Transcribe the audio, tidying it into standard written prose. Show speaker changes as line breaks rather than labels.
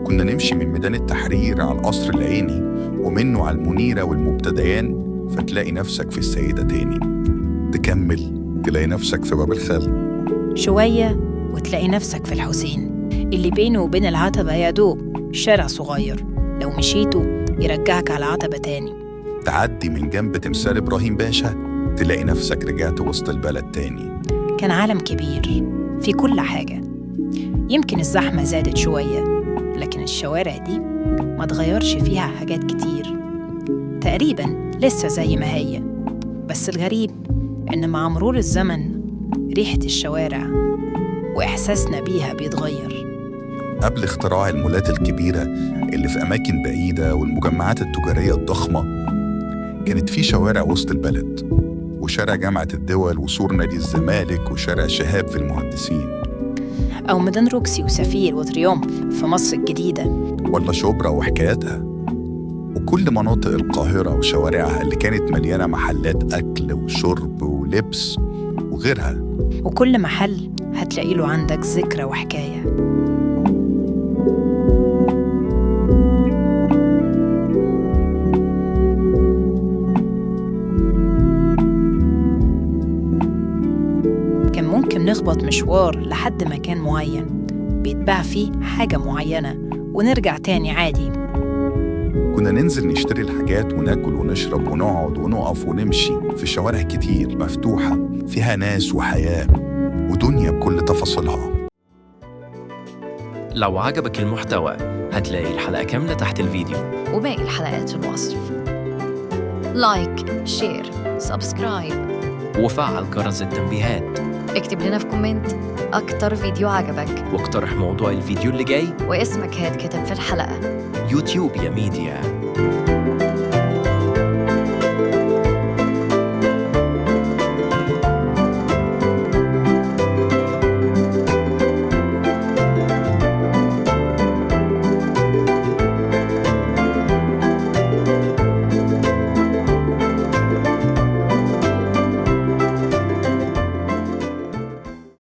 كنا نمشي من ميدان التحرير على القصر العيني ومنه على المنيرة والمبتديان، فتلاقي نفسك في السيدة تاني. تكمل تلاقي نفسك في باب الخل.
شوية وتلاقي نفسك في الحسين اللي بينه وبين العتبة يا دوب شارع صغير، لو مشيته يرجعك على عتبة تاني.
تعدي من جنب تمثال إبراهيم باشا تلاقي نفسك رجعت وسط البلد تاني.
كان عالم كبير في كل حاجة. يمكن الزحمة زادت شوية، لكن الشوارع دي ما تغيرش فيها حاجات كتير، تقريباً لسه زي ما هي. بس الغريب إن مع مرور الزمن ريحة الشوارع وإحساسنا بيها بيتغير.
قبل اختراع المولات الكبيرة اللي في أماكن بعيدة والمجمعات التجارية الضخمة، كانت في شوارع وسط البلد، وشارع جامعة الدول وسور نادي الزمالك وشارع شهاب في المهندسين،
أو ميدان روكسي وسفير وتريومف في مصر الجديدة،
ولا شبرا وحكاياتها، وكل مناطق القاهرة وشوارعها اللي كانت مليانة محلات أكل وشرب ولبس وغيرها.
وكل محل هتلاقي له عندك ذكرى وحكاية. كان ممكن نخبط مشوار لحد مكان معين بيتباع فيه حاجة معينة ونرجع تاني عادي.
كنا ننزل نشتري الحاجات وناكل ونشرب ونقعد ونقف ونمشي في شوارع كتير مفتوحة فيها ناس وحياة ودنيا بكل تفاصيلها.
لو عجبك المحتوى هتلاقي الحلقة كاملة تحت الفيديو
وباقي الحلقات في الوصف. لايك، شير، سبسكرايب،
وفعل جرس التنبيهات.
اكتب لنا في كومنت أكتر فيديو عجبك
واقترح موضوع الفيديو اللي جاي،
واسمك هيتكتب في الحلقة.
يوتيوب يا ميديا.